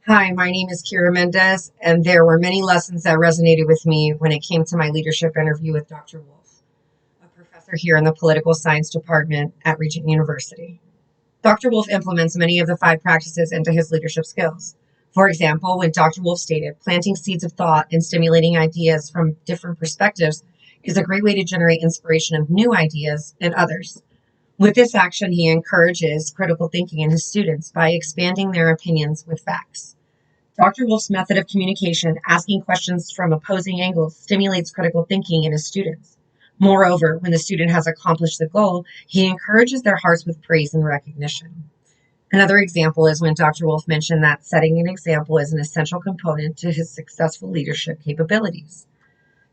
Hi, my name is Kira Mendez, and there were many lessons that resonated with me when it came to my leadership interview with Dr. Wolf, a professor here in the political science department at Regent University. Dr. Wolf implements many of the five practices into his leadership skills. For example, when Dr. Wolf stated, planting seeds of thought and stimulating ideas from different perspectives is a great way to generate inspiration of new ideas in others. With this action, he encourages critical thinking in his students by expanding their opinions with facts. Dr. Wolf's method of communication, asking questions from opposing angles, stimulates critical thinking in his students. Moreover, when the student has accomplished the goal, he encourages their hearts with praise and recognition. Another example is when Dr. Wolf mentioned that setting an example is an essential component to his successful leadership capabilities.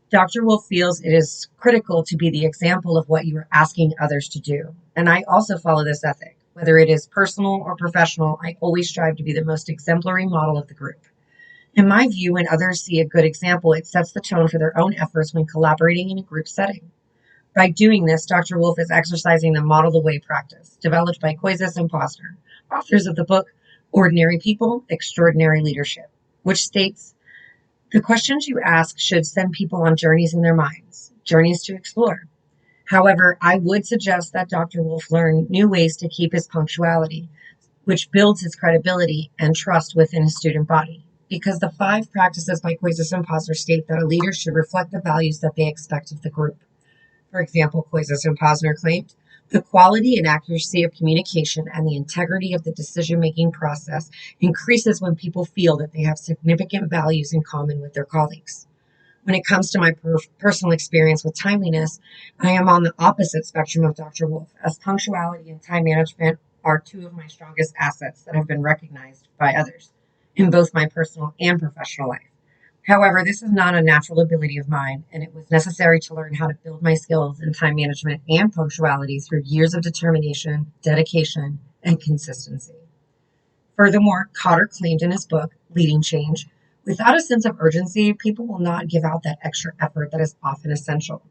Dr. Wolf feels it is critical to be the example of what you are asking others to do. And I also follow this ethic. Whether it is personal or professional, I always strive to be the most exemplary model of the group. In my view, when others see a good example, it sets the tone for their own efforts when collaborating in a group setting. By doing this, Dr. Wolf is exercising the model the way practice, developed by Koizes and Posner, authors of the book Ordinary People, Extraordinary Leadership, which states, the questions you ask should send people on journeys in their minds, journeys to explore. However, I would suggest that Dr. Wolf learn new ways to keep his punctuality, which builds his credibility and trust within his student body. Because the five practices by Koizes and Posner state that a leader should reflect the values that they expect of the group. For example, Koizes and Posner claimed, the quality and accuracy of communication and the integrity of the decision-making process increases when people feel that they have significant values in common with their colleagues. When it comes to my personal experience with timeliness, I am on the opposite spectrum of Dr. Wolf, as punctuality and time management are two of my strongest assets that have been recognized by others in both my personal and professional life. However, this is not a natural ability of mine, and it was necessary to learn how to build my skills in time management and punctuality through years of determination, dedication, and consistency. Furthermore, Cotter claimed in his book, Leading Change, without a sense of urgency, people will not give out that extra effort that is often essential.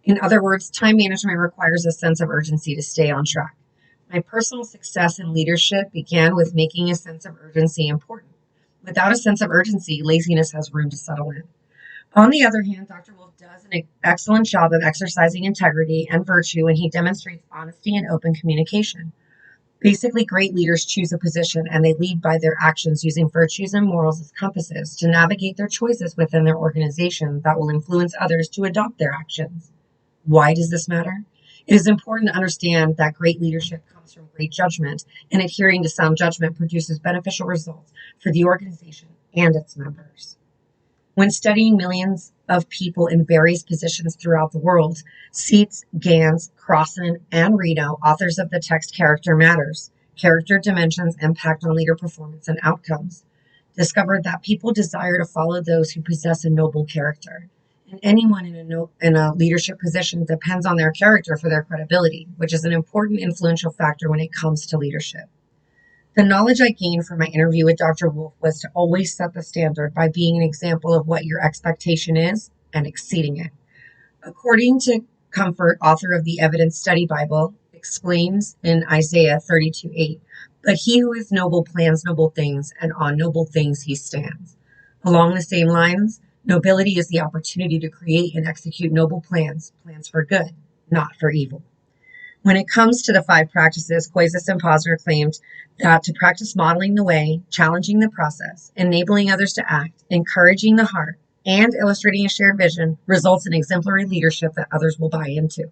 In other words, time management requires a sense of urgency to stay on track. My personal success in leadership began with making a sense of urgency important. Without a sense of urgency, laziness has room to settle in. On the other hand, Dr. Wolf does an excellent job of exercising integrity and virtue when he demonstrates honesty and open communication. Basically, great leaders choose a position and they lead by their actions using virtues and morals as compasses to navigate their choices within their organization that will influence others to adopt their actions. Why does this matter? It is important to understand that great leadership comes from great judgment, and adhering to sound judgment produces beneficial results for the organization and its members. When studying millions of people in various positions throughout the world, Seitz, Gans, Crossan, and Reno, authors of the text Character Matters, Character Dimensions Impact on Leader Performance and Outcomes, discovered that people desire to follow those who possess a noble character. And anyone in a leadership position depends on their character for their credibility, which is an important influential factor when it comes to leadership. The knowledge I gained from my interview with Dr. Wolf was to always set the standard by being an example of what your expectation is and exceeding it. According to Comfort, author of the Evidence Study Bible, explains in Isaiah 32:8, but he who is noble plans noble things, and on noble things he stands. Along the same lines, nobility is the opportunity to create and execute noble plans, plans for good, not for evil. When it comes to the five practices, Koizes and Posner claimed that to practice modeling the way, challenging the process, enabling others to act, encouraging the heart, and illustrating a shared vision results in exemplary leadership that others will buy into.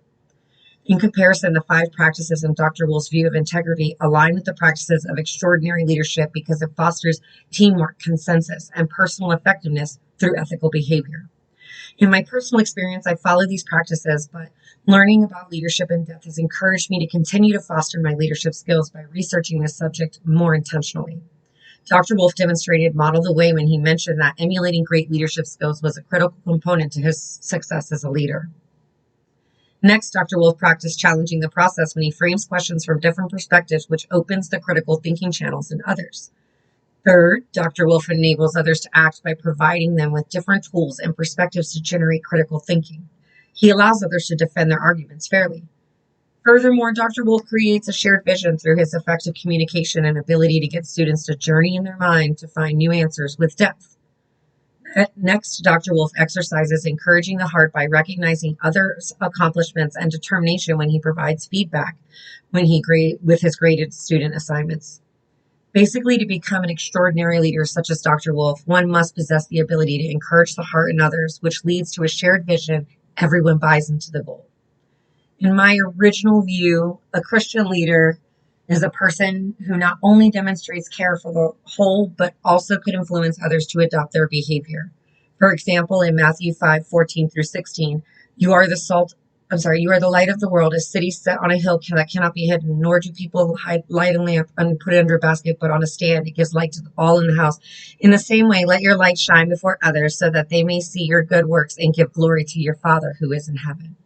In comparison, the five practices in Dr. Wolf's view of integrity align with the practices of extraordinary leadership because it fosters teamwork, consensus, and personal effectiveness through ethical behavior. In my personal experience, I follow these practices, but learning about leadership in depth has encouraged me to continue to foster my leadership skills by researching this subject more intentionally. Dr. Wolf demonstrated model the way when he mentioned that emulating great leadership skills was a critical component to his success as a leader. Next, Dr. Wolf practiced challenging the process when he frames questions from different perspectives, which opens the critical thinking channels in others. Third, Dr. Wolf enables others to act by providing them with different tools and perspectives to generate critical thinking. He allows others to defend their arguments fairly. Furthermore, Dr. Wolf creates a shared vision through his effective communication and ability to get students to journey in their mind to find new answers with depth. Next, Dr. Wolf exercises encouraging the heart by recognizing others' accomplishments and determination when he provides feedback with his graded student assignments. Basically, to become an extraordinary leader such as Dr. Wolf, one must possess the ability to encourage the heart in others, which leads to a shared vision. Everyone buys into the goal. In my original view, a Christian leader is a person who not only demonstrates care for the whole, but also could influence others to adopt their behavior. For example, in Matthew 5:14 through 16, you are the light of the world, a city set on a hill that cannot be hidden, nor do people light a lamp and put it under a basket, but on a stand. It gives light to all in the house. In the same way, let your light shine before others so that they may see your good works and give glory to your Father who is in heaven.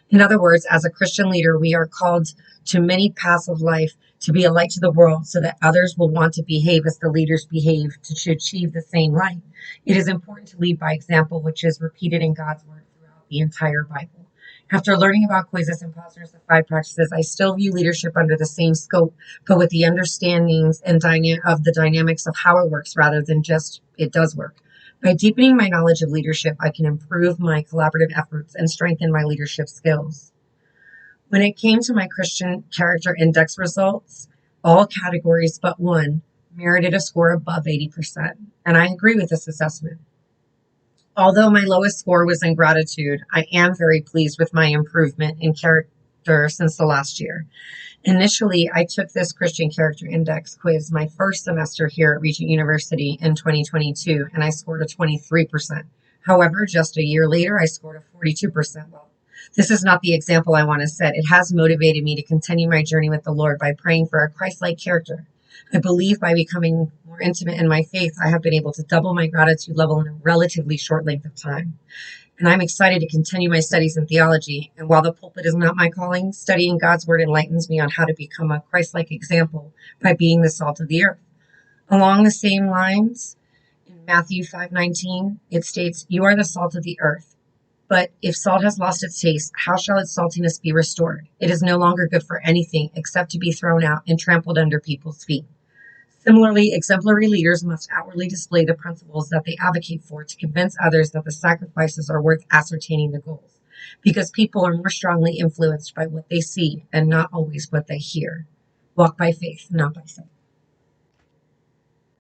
In other words, as a Christian leader, we are called to many paths of life to be a light to the world so that others will want to behave as the leaders behave to achieve the same light. It is important to lead by example, which is repeated in God's word throughout the entire Bible. After learning about Quasars and Positives, the 5 practices, I still view leadership under the same scope, but with the understandings and of the dynamics of how it works rather than just it does work. By deepening my knowledge of leadership, I can improve my collaborative efforts and strengthen my leadership skills. When it came to my Christian Character Index results, all categories but one merited a score above 80%, and I agree with this assessment. Although my lowest score was in gratitude, I am very pleased with my improvement in character since the last year. Initially, I took this Christian Character Index quiz my first semester here at Regent University in 2022, and I scored a 23%. However, just a year later, I scored a 42%. Well, this is not the example I want to set. It has motivated me to continue my journey with the Lord by praying for a Christ-like character. I believe by becoming more intimate in my faith, I have been able to double my gratitude level in a relatively short length of time. And I'm excited to continue my studies in theology. And while the pulpit is not my calling, studying God's word enlightens me on how to become a Christ-like example by being the salt of the earth. Along the same lines, in Matthew 5:19, it states, "You are the salt of the earth. But if salt has lost its taste, how shall its saltiness be restored? It is no longer good for anything except to be thrown out and trampled under people's feet." Similarly, exemplary leaders must outwardly display the principles that they advocate for to convince others that the sacrifices are worth ascertaining the goals, because people are more strongly influenced by what they see and not always what they hear. Walk by faith, not by sight.